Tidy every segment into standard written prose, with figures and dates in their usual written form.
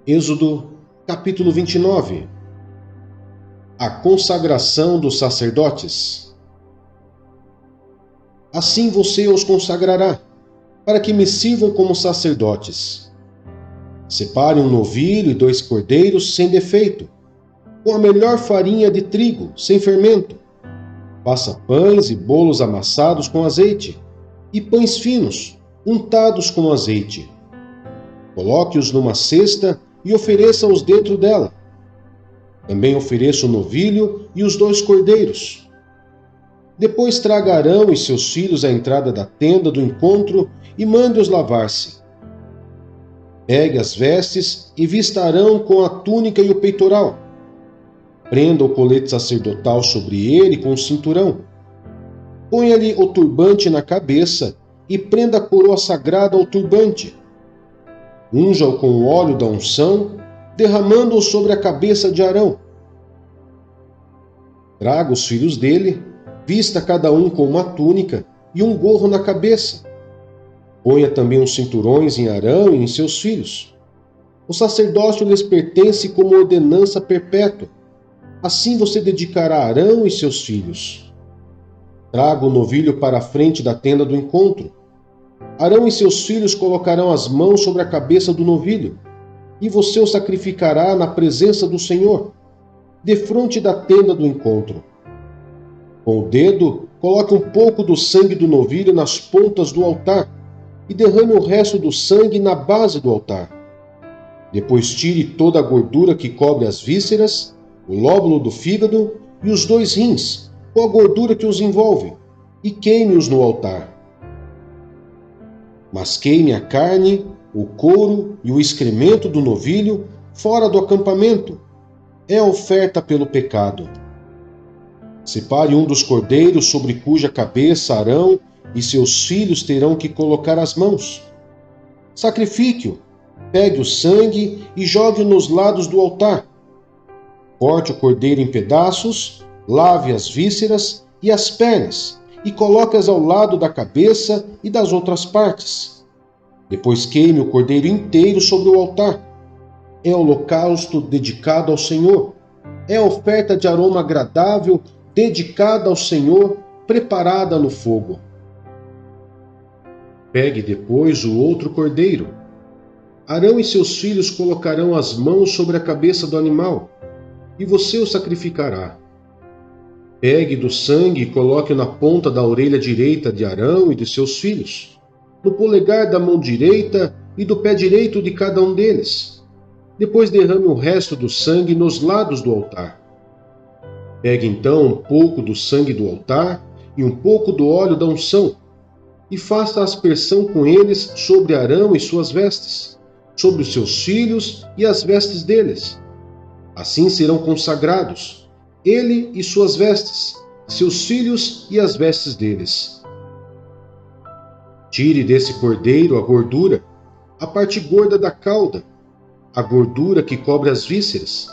Êxodo, capítulo 29. A consagração dos sacerdotes. Assim você os consagrará, para que me sirvam como sacerdotes. Separe um novilho e 2 cordeiros sem defeito, com a melhor farinha de trigo, sem fermento. Faça pães e bolos amassados com azeite, e pães finos, untados com azeite. Coloque-os numa cesta e ofereça-os dentro dela. Também ofereça o novilho e os 2 cordeiros. Depois traga Arão e seus filhos à entrada da tenda do encontro e mande-os lavar-se. Pegue as vestes e vista Arão com a túnica e o peitoral. Prenda o colete sacerdotal sobre ele com o cinturão. Ponha-lhe o turbante na cabeça e prenda a coroa sagrada ao turbante. Unja-o com o óleo da unção, derramando-o sobre a cabeça de Arão. Traga os filhos dele, vista cada um com uma túnica e um gorro na cabeça. Ponha também os cinturões em Arão e em seus filhos. O sacerdócio lhes pertence como ordenança perpétua. Assim você dedicará Arão e seus filhos. Traga o novilho para a frente da tenda do encontro. Arão e seus filhos colocarão as mãos sobre a cabeça do novilho, e você o sacrificará na presença do Senhor, defronte da tenda do encontro. Com o dedo, coloque um pouco do sangue do novilho nas pontas do altar, e derrame o resto do sangue na base do altar. Depois tire toda a gordura que cobre as vísceras, o lóbulo do fígado e os 2 rins, com a gordura que os envolve, e queime-os no altar. Mas queime a carne, o couro e o excremento do novilho fora do acampamento. É a oferta pelo pecado. Separe um dos cordeiros sobre cuja cabeça Arão e seus filhos terão que colocar as mãos. Sacrifique-o, pegue o sangue e jogue-o nos lados do altar. Corte o cordeiro em pedaços, lave as vísceras e as pernas e coloque-as ao lado da cabeça e das outras partes. Depois queime o cordeiro inteiro sobre o altar. É holocausto dedicado ao Senhor. É oferta de aroma agradável dedicada ao Senhor, preparada no fogo. Pegue depois o outro cordeiro. Arão e seus filhos colocarão as mãos sobre a cabeça do animal, e você o sacrificará. Pegue do sangue e coloque-o na ponta da orelha direita de Arão e de seus filhos, no polegar da mão direita e do pé direito de cada um deles. Depois derrame o resto do sangue nos lados do altar. Pegue então um pouco do sangue do altar e um pouco do óleo da unção, e faça a aspersão com eles sobre Arão e suas vestes, sobre os seus filhos e as vestes deles. Assim serão consagrados, ele e suas vestes, seus filhos e as vestes deles. Tire desse cordeiro a gordura, a parte gorda da cauda, a gordura que cobre as vísceras,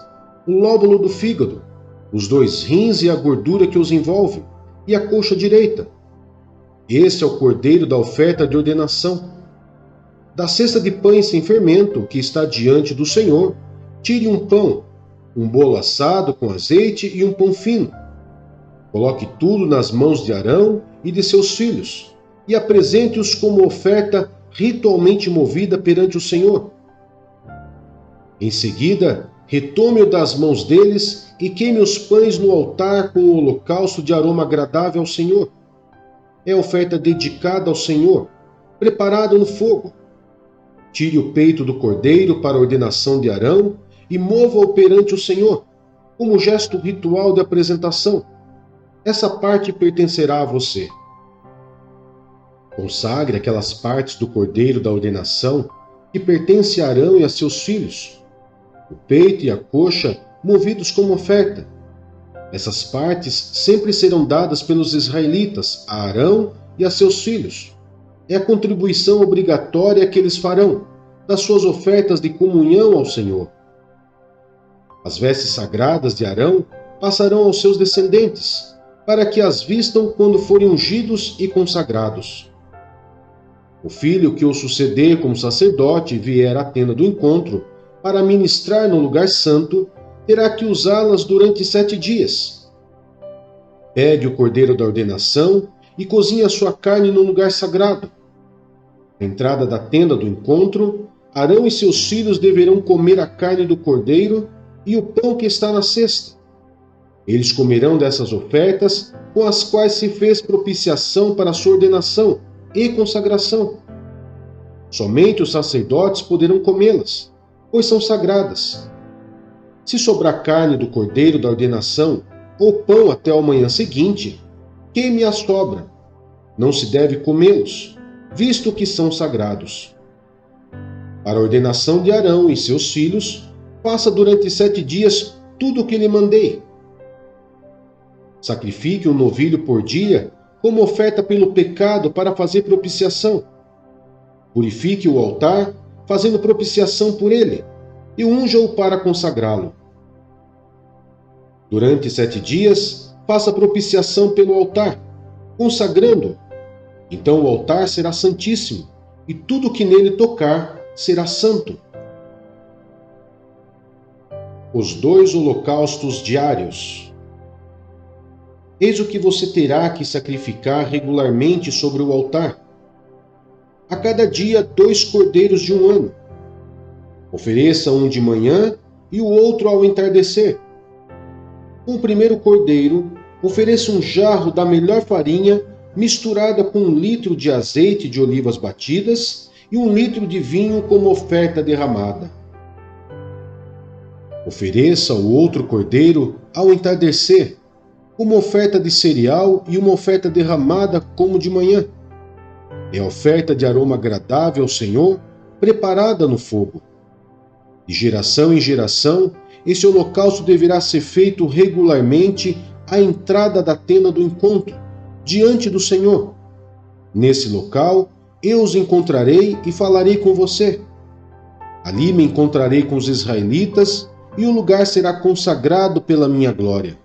o lóbulo do fígado, os 2 rins e a gordura que os envolve, e a coxa direita. Esse é o cordeiro da oferta de ordenação. Da cesta de pães sem fermento que está diante do Senhor, tire um pão, um bolo assado com azeite e um pão fino. Coloque tudo nas mãos de Arão e de seus filhos, e apresente-os como oferta ritualmente movida perante o Senhor. Em seguida, retome-o das mãos deles e queime os pães no altar com o holocausto de aroma agradável ao Senhor. É oferta dedicada ao Senhor, preparada no fogo. Tire o peito do cordeiro para a ordenação de Arão e mova-o perante o Senhor, como gesto ritual de apresentação. Essa parte pertencerá a você. Consagre aquelas partes do cordeiro da ordenação que pertence a Arão e a seus filhos, o peito e a coxa movidos como oferta. Essas partes sempre serão dadas pelos israelitas a Arão e a seus filhos. É a contribuição obrigatória que eles farão das suas ofertas de comunhão ao Senhor. As vestes sagradas de Arão passarão aos seus descendentes, para que as vistam quando forem ungidos e consagrados. O filho que o suceder como sacerdote e vier à tenda do encontro para ministrar no lugar santo, terá que usá-las durante 7 dias. Pegue o cordeiro da ordenação e cozinhe a sua carne no lugar sagrado. Na entrada da tenda do encontro, Arão e seus filhos deverão comer a carne do cordeiro e o pão que está na cesta. Eles comerão dessas ofertas com as quais se fez propiciação para a sua ordenação e consagração. Somente os sacerdotes poderão comê-las, pois são sagradas. Se sobrar carne do cordeiro da ordenação ou pão até a manhã seguinte, queime a sobra. Não se deve comê-los, visto que são sagrados. Para a ordenação de Arão e seus filhos, faça durante 7 dias tudo o que lhe mandei. Sacrifique um novilho por dia como oferta pelo pecado para fazer propiciação. Purifique o altar, fazendo propiciação por ele, e unja-o para consagrá-lo. Durante 7 dias, faça propiciação pelo altar, consagrando-o. Então o altar será santíssimo, e tudo que nele tocar será santo. Os 2 holocaustos diários. Eis o que você terá que sacrificar regularmente sobre o altar. A cada dia 2 cordeiros de 1 ano. Ofereça um de manhã e o outro ao entardecer. Com o primeiro cordeiro, ofereça um jarro da melhor farinha misturada com 1 litro de azeite de olivas batidas e 1 litro de vinho como oferta derramada. Ofereça o outro cordeiro ao entardecer, uma oferta de cereal e uma oferta derramada como de manhã. É a oferta de aroma agradável ao Senhor, preparada no fogo. De geração em geração, esse holocausto deverá ser feito regularmente à entrada da tenda do encontro, diante do Senhor. Nesse local, eu os encontrarei e falarei com você. Ali me encontrarei com os israelitas e o lugar será consagrado pela minha glória.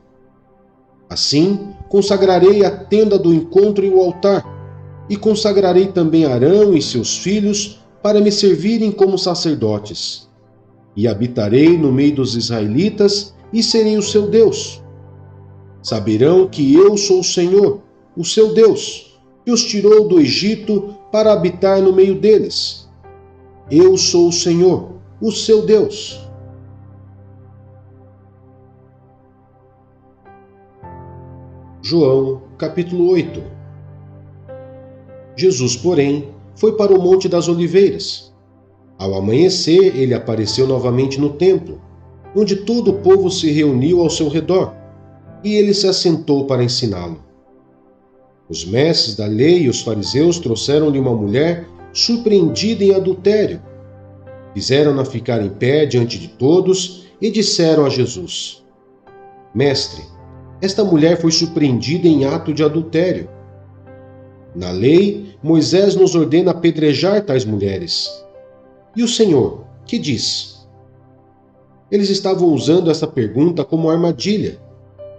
Assim, consagrarei a tenda do encontro e o altar, e consagrarei também Arão e seus filhos para me servirem como sacerdotes. E habitarei no meio dos israelitas e serei o seu Deus. Saberão que eu sou o Senhor, o seu Deus, que os tirou do Egito para habitar no meio deles. Eu sou o Senhor, o seu Deus. João, capítulo 8. Jesus, porém, foi para o Monte das Oliveiras. Ao amanhecer, ele apareceu novamente no templo, onde todo o povo se reuniu ao seu redor, e ele se assentou para ensiná-lo. Os mestres da lei e os fariseus trouxeram-lhe uma mulher surpreendida em adultério. Fizeram-na ficar em pé diante de todos e disseram a Jesus: Mestre, esta mulher foi surpreendida em ato de adultério. Na lei, Moisés nos ordena apedrejar tais mulheres. E o Senhor, que diz? Eles estavam usando essa pergunta como armadilha,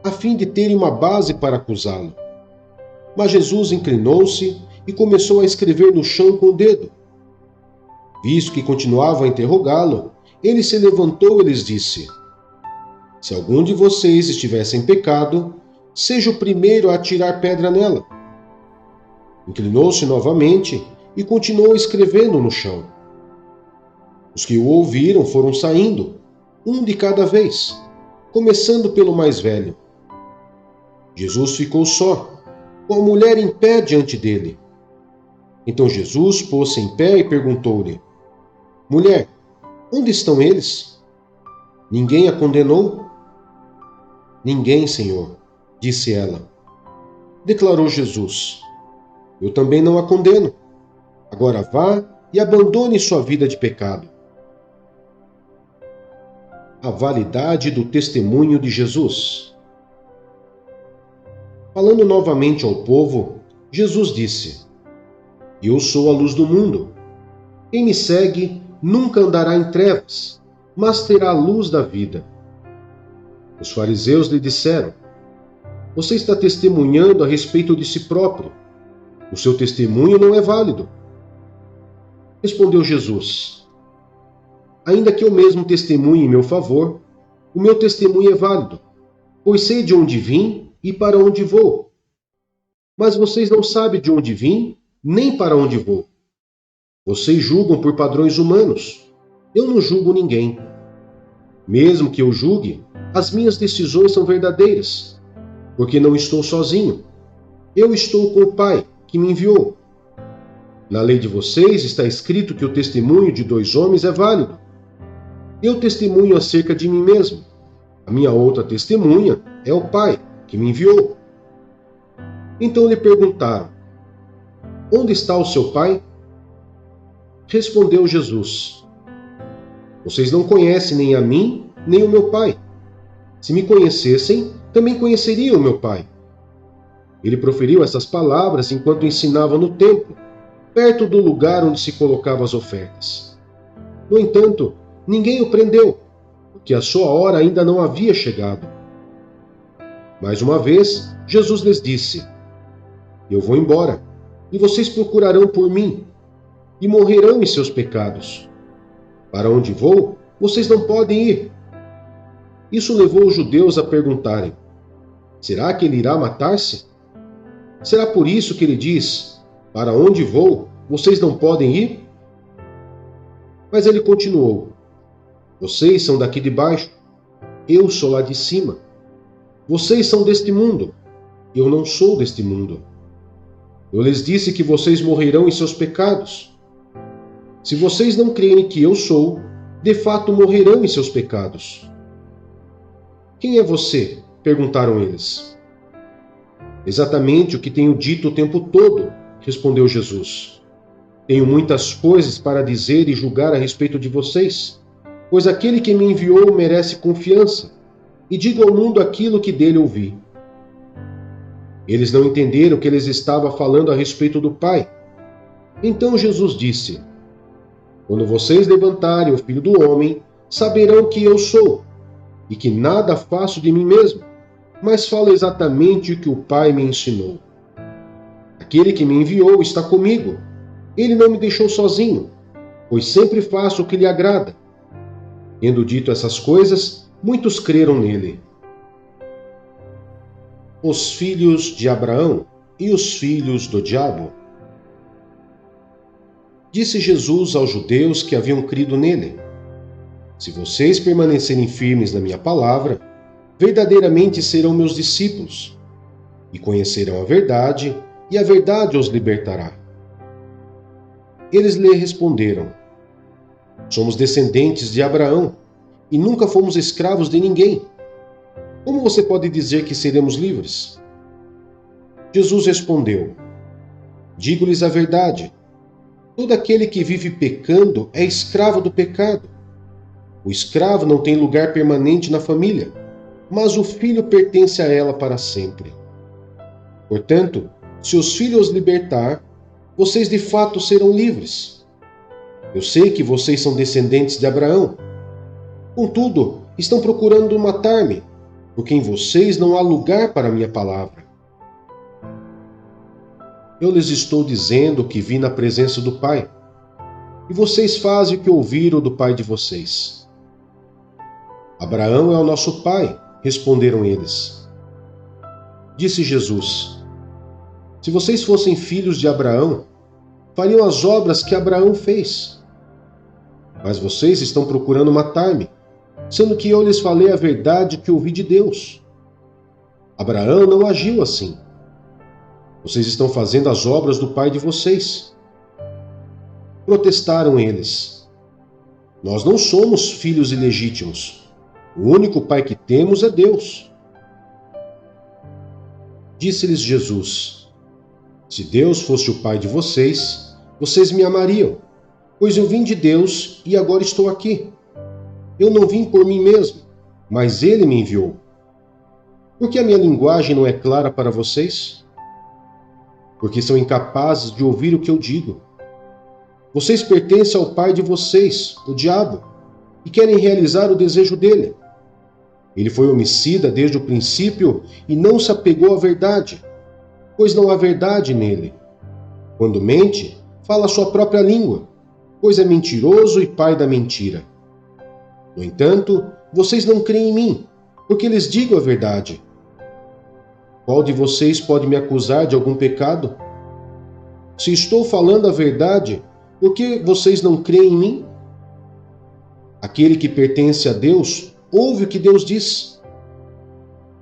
a fim de terem uma base para acusá-lo. Mas Jesus inclinou-se e começou a escrever no chão com o dedo. Visto que continuavam a interrogá-lo, ele se levantou e lhes disse: Se algum de vocês estivesse em pecado, seja o primeiro a atirar pedra nela. Inclinou-se novamente e continuou escrevendo no chão. Os que o ouviram foram saindo, um de cada vez, começando pelo mais velho. Jesus ficou só, com a mulher em pé diante dele. Então Jesus pôs-se em pé e perguntou-lhe: Mulher, onde estão eles? Ninguém a condenou? Ninguém, Senhor, disse ela. Declarou Jesus: Eu também não a condeno. Agora vá e abandone sua vida de pecado. A validade do testemunho de Jesus. Falando novamente ao povo, Jesus disse: Eu sou a luz do mundo. Quem me segue nunca andará em trevas, mas terá a luz da vida. Os fariseus lhe disseram: Você está testemunhando a respeito de si próprio. O seu testemunho não é válido. Respondeu Jesus: Ainda que eu mesmo testemunhe em meu favor, o meu testemunho é válido, pois sei de onde vim e para onde vou. Mas vocês não sabem de onde vim, nem para onde vou. Vocês julgam por padrões humanos. Eu não julgo ninguém. Mesmo que eu julgue, as minhas decisões são verdadeiras, porque não estou sozinho. Eu estou com o Pai, que me enviou. Na lei de vocês está escrito que o testemunho de 2 homens é válido. Eu testemunho acerca de mim mesmo. A minha outra testemunha é o Pai, que me enviou. Então lhe perguntaram: onde está o seu Pai? Respondeu Jesus: vocês não conhecem nem a mim, nem o meu Pai. Se me conhecessem, também conheceriam o meu Pai. Ele proferiu essas palavras enquanto ensinava no templo, perto do lugar onde se colocavam as ofertas. No entanto, ninguém o prendeu, porque a sua hora ainda não havia chegado. Mais uma vez, Jesus lhes disse: eu vou embora, e vocês procurarão por mim, e morrerão em seus pecados. Para onde vou, vocês não podem ir. Isso levou os judeus a perguntarem: será que ele irá matar-se? Será por isso que ele diz: para onde vou, vocês não podem ir? Mas ele continuou: vocês são daqui de baixo, eu sou lá de cima. Vocês são deste mundo, eu não sou deste mundo. Eu lhes disse que vocês morrerão em seus pecados. Se vocês não crerem que eu sou, de fato morrerão em seus pecados. Quem é você? Perguntaram eles. Exatamente o que tenho dito o tempo todo, respondeu Jesus. Tenho muitas coisas para dizer e julgar a respeito de vocês, pois aquele que me enviou merece confiança, e digo ao mundo aquilo que dele ouvi. Eles não entenderam que eles estavam falando a respeito do Pai. Então Jesus disse: quando vocês levantarem o Filho do Homem, saberão que eu sou, e que nada faço de mim mesmo, mas falo exatamente o que o Pai me ensinou. Aquele que me enviou está comigo. Ele não me deixou sozinho, pois sempre faço o que lhe agrada. Tendo dito essas coisas, muitos creram nele. Os filhos de Abraão e os filhos do diabo. Disse Jesus aos judeus que haviam crido nele: se vocês permanecerem firmes na minha palavra, verdadeiramente serão meus discípulos, e conhecerão a verdade, e a verdade os libertará. Eles lhe responderam: somos descendentes de Abraão, e nunca fomos escravos de ninguém. Como você pode dizer que seremos livres? Jesus respondeu: digo-lhes a verdade. Todo aquele que vive pecando é escravo do pecado. O escravo não tem lugar permanente na família, mas o filho pertence a ela para sempre. Portanto, se os filhos os libertar, vocês de fato serão livres. Eu sei que vocês são descendentes de Abraão. Contudo, estão procurando matar-me, porque em vocês não há lugar para a minha palavra. Eu lhes estou dizendo que vim na presença do Pai, e vocês fazem o que ouviram do pai de vocês. Abraão é o nosso pai, responderam eles. Disse Jesus: se vocês fossem filhos de Abraão, fariam as obras que Abraão fez. Mas vocês estão procurando matar-me, sendo que eu lhes falei a verdade que ouvi de Deus. Abraão não agiu assim. Vocês estão fazendo as obras do pai de vocês. Protestaram eles: nós não somos filhos ilegítimos. O único pai que temos é Deus. Disse-lhes Jesus: se Deus fosse o pai de vocês, vocês me amariam, pois eu vim de Deus e agora estou aqui. Eu não vim por mim mesmo, mas ele me enviou. Por que a minha linguagem não é clara para vocês? Porque são incapazes de ouvir o que eu digo. Vocês pertencem ao pai de vocês, o diabo, e querem realizar o desejo dele. Ele foi homicida desde o princípio e não se apegou à verdade, pois não há verdade nele. Quando mente, fala a sua própria língua, pois é mentiroso e pai da mentira. No entanto, vocês não creem em mim, porque lhes digo a verdade. Qual de vocês pode me acusar de algum pecado? Se estou falando a verdade, por que vocês não creem em mim? Aquele que pertence a Deus, ouve o que Deus diz.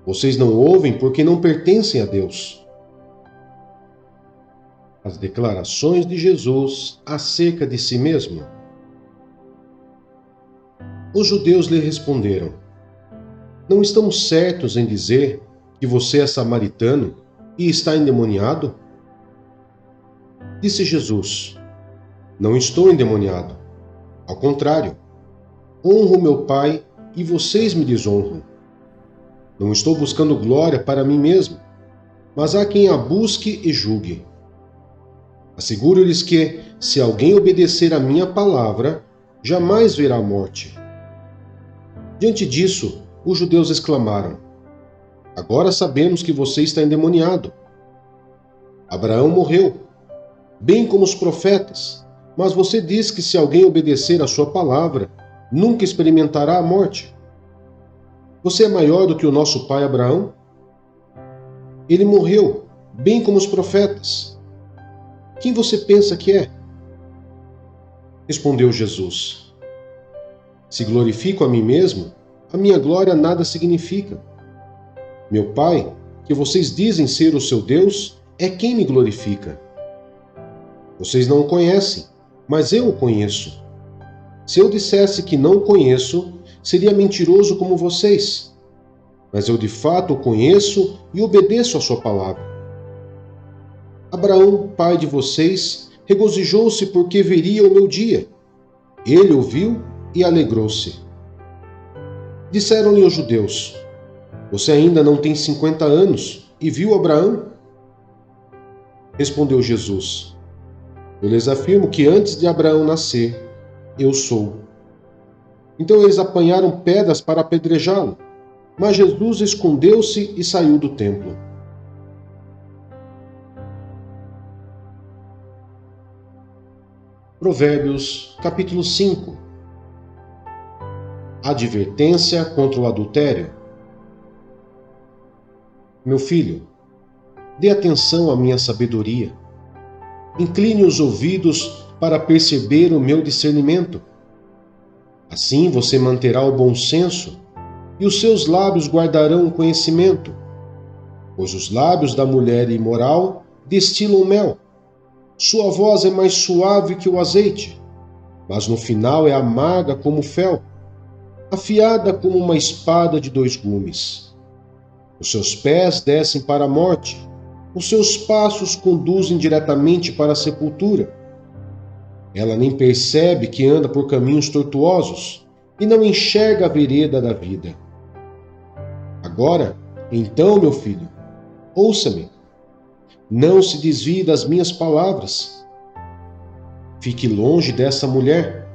Vocês não ouvem porque não pertencem a Deus. As declarações de Jesus acerca de si mesmo. Os judeus lhe responderam: não estamos certos em dizer que você é samaritano e está endemoniado? Disse Jesus: não estou endemoniado. Ao contrário, honro meu Pai e vocês me desonram. Não estou buscando glória para mim mesmo, mas há quem a busque e julgue. Asseguro-lhes que, se alguém obedecer à minha palavra, jamais verá a morte. Diante disso, os judeus exclamaram: agora sabemos que você está endemoniado. Abraão morreu, bem como os profetas, mas você diz que se alguém obedecer à sua palavra, nunca experimentará a morte. Você é maior do que o nosso pai Abraão? Ele morreu, bem como os profetas. Quem você pensa que é? Respondeu Jesus: se glorifico a mim mesmo, a minha glória nada significa. Meu Pai, que vocês dizem ser o seu Deus, é quem me glorifica. Vocês não o conhecem, mas eu o conheço. Se eu dissesse que não o conheço, seria mentiroso como vocês. Mas eu de fato o conheço e obedeço à sua palavra. Abraão, pai de vocês, regozijou-se porque veria o meu dia. Ele o viu e alegrou-se. Disseram-lhe os judeus: você ainda não tem 50 anos e viu Abraão? Respondeu Jesus: eu lhes afirmo que antes de Abraão nascer, eu sou. Então eles apanharam pedras para apedrejá-lo, mas Jesus escondeu-se e saiu do templo. Provérbios, capítulo 5. Advertência contra o adultério. Meu filho, dê atenção à minha sabedoria. Incline os ouvidos para perceber o meu discernimento. Assim você manterá o bom senso, e os seus lábios guardarão o conhecimento. Pois os lábios da mulher imoral destilam mel. Sua voz é mais suave que o azeite, mas no final é amarga como fel, afiada como uma espada de 2 gumes. Os seus pés descem para a morte, os seus passos conduzem diretamente para a sepultura. Ela nem percebe que anda por caminhos tortuosos e não enxerga a vereda da vida. Agora, então, meu filho, ouça-me. Não se desvie das minhas palavras. Fique longe dessa mulher.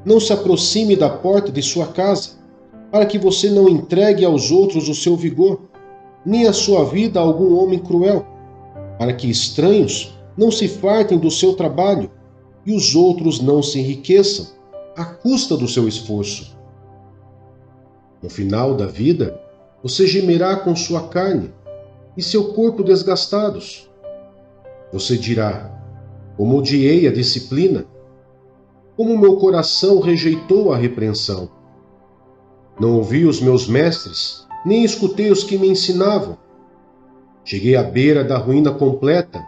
Não se aproxime da porta de sua casa, para que você não entregue aos outros o seu vigor, nem a sua vida a algum homem cruel, para que estranhos não se fartem do seu trabalho e os outros não se enriqueçam à custa do seu esforço. No final da vida, você gemerá com sua carne e seu corpo desgastados. Você dirá: como odiei a disciplina, como meu coração rejeitou a repreensão. Não ouvi os meus mestres, nem escutei os que me ensinavam. Cheguei à beira da ruína completa,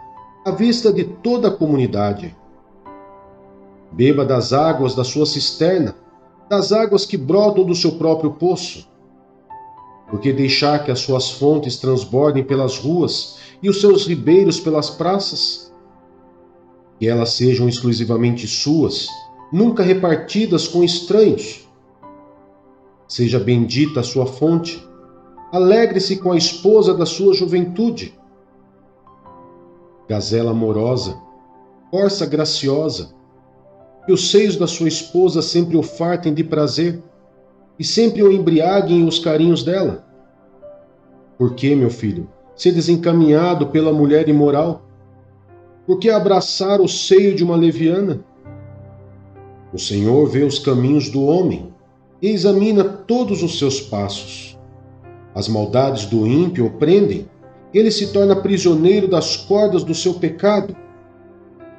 à vista de toda a comunidade. Beba das águas da sua cisterna, das águas que brotam do seu próprio poço. Por que deixar que as suas fontes transbordem pelas ruas e os seus ribeiros pelas praças? Que elas sejam exclusivamente suas, nunca repartidas com estranhos. Seja bendita a sua fonte, alegre-se com a esposa da sua juventude. Gazela amorosa, corça graciosa, que os seios da sua esposa sempre o fartem de prazer e sempre o embriaguem os carinhos dela. Por que, meu filho, ser desencaminhado pela mulher imoral? Por que abraçar o seio de uma leviana? O Senhor vê os caminhos do homem, e examina todos os seus passos. As maldades do ímpio o prendem, ele se torna prisioneiro das cordas do seu pecado.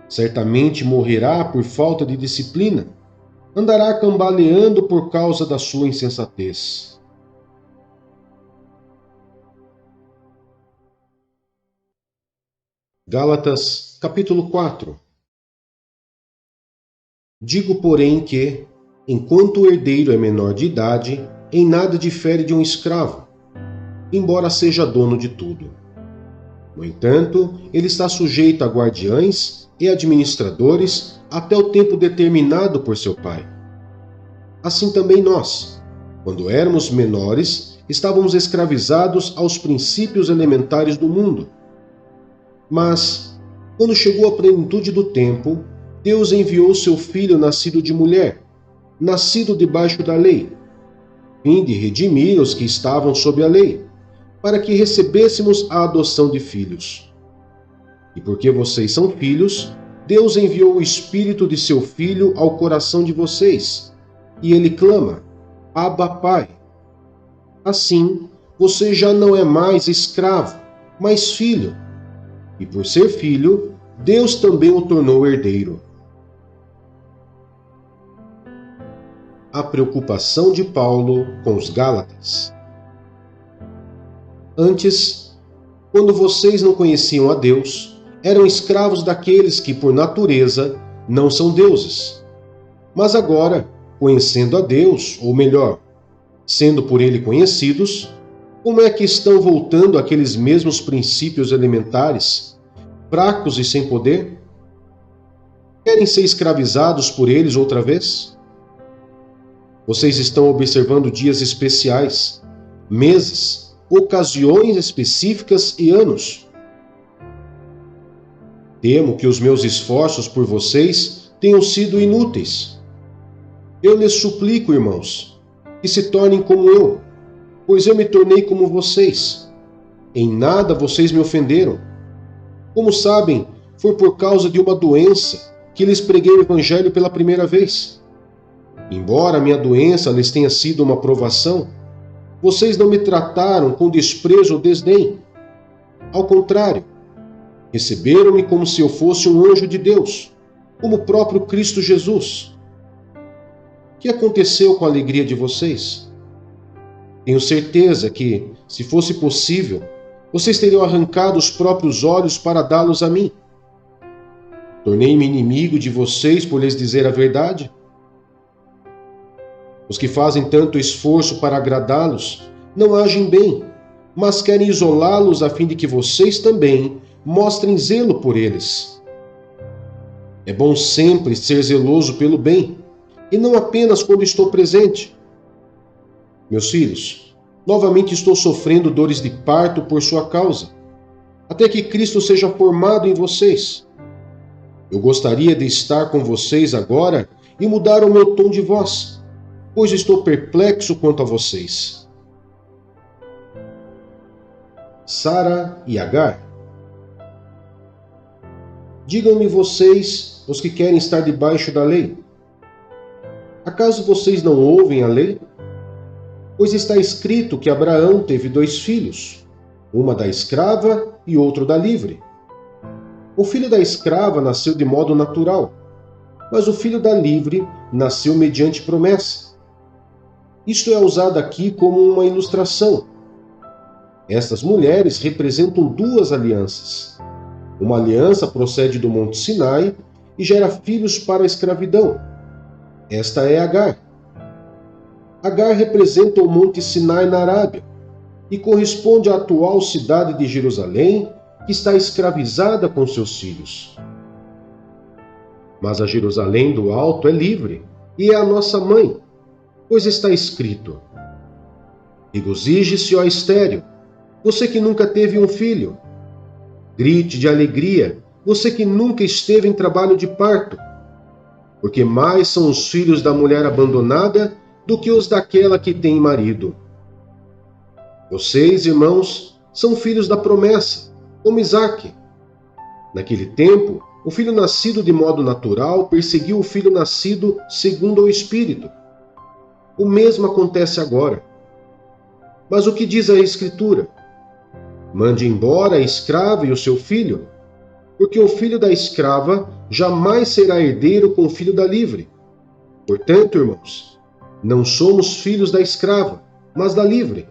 Certamente morrerá por falta de disciplina, andará cambaleando por causa da sua insensatez. Gálatas, capítulo 4. Digo, porém, que, enquanto o herdeiro é menor de idade, em nada difere de um escravo, embora seja dono de tudo. No entanto, ele está sujeito a guardiães e administradores até o tempo determinado por seu pai. Assim também nós, quando éramos menores, estávamos escravizados aos princípios elementares do mundo. Mas, quando chegou a plenitude do tempo, Deus enviou seu Filho nascido de mulher, nascido debaixo da lei, a fim de redimir os que estavam sob a lei, para que recebêssemos a adoção de filhos. E porque vocês são filhos, Deus enviou o Espírito de seu Filho ao coração de vocês, e ele clama: Abba, Pai. Assim, você já não é mais escravo, mas filho. E por ser filho, Deus também o tornou herdeiro. A preocupação de Paulo com os Gálatas. Antes, quando vocês não conheciam a Deus, eram escravos daqueles que, por natureza, não são deuses. Mas agora, conhecendo a Deus, ou melhor, sendo por ele conhecidos, como é que estão voltando àqueles mesmos princípios elementares, fracos e sem poder? Querem ser escravizados por eles outra vez? Vocês estão observando dias especiais, meses, ocasiões específicas e anos. Temo que os meus esforços por vocês tenham sido inúteis. Eu lhes suplico, irmãos, que se tornem como eu, pois eu me tornei como vocês. Em nada vocês me ofenderam. Como sabem, foi por causa de uma doença que lhes preguei o Evangelho pela primeira vez. Embora a minha doença lhes tenha sido uma provação, vocês não me trataram com desprezo ou desdém. Ao contrário, receberam-me como se eu fosse um anjo de Deus, como o próprio Cristo Jesus. O que aconteceu com a alegria de vocês? Tenho certeza que, se fosse possível, vocês teriam arrancado os próprios olhos para dá-los a mim. Tornei-me inimigo de vocês por lhes dizer a verdade? Os que fazem tanto esforço para agradá-los não agem bem, mas querem isolá-los a fim de que vocês também mostrem zelo por eles. É bom sempre ser zeloso pelo bem, e não apenas quando estou presente. Meus filhos, novamente estou sofrendo dores de parto por sua causa, até que Cristo seja formado em vocês. Eu gostaria de estar com vocês agora e mudar o meu tom de voz, pois estou perplexo quanto a vocês. Sara e Agar. Digam-me vocês, os que querem estar debaixo da lei. Acaso vocês não ouvem a lei? Pois está escrito que Abraão teve 2 filhos, uma da escrava e outro da livre. O filho da escrava nasceu de modo natural, mas o filho da livre nasceu mediante promessa. Isto é usado aqui como uma ilustração. Estas mulheres representam 2 alianças. Uma aliança procede do Monte Sinai e gera filhos para a escravidão. Esta é Agar. Agar representa o Monte Sinai na Arábia e corresponde à atual cidade de Jerusalém, que está escravizada com seus filhos. Mas a Jerusalém do alto é livre e é a nossa mãe, pois está escrito: regozije-se, ó estéril, você que nunca teve um filho. Grite de alegria, você que nunca esteve em trabalho de parto, porque mais são os filhos da mulher abandonada do que os daquela que tem marido. Vocês, irmãos, são filhos da promessa, como Isaque. Naquele tempo, o filho nascido de modo natural perseguiu o filho nascido segundo o Espírito. o mesmo acontece agora. Mas o que diz a Escritura? Mande embora a escrava e o seu filho, porque o filho da escrava jamais será herdeiro com o filho da livre. Portanto, irmãos, não somos filhos da escrava, mas da livre.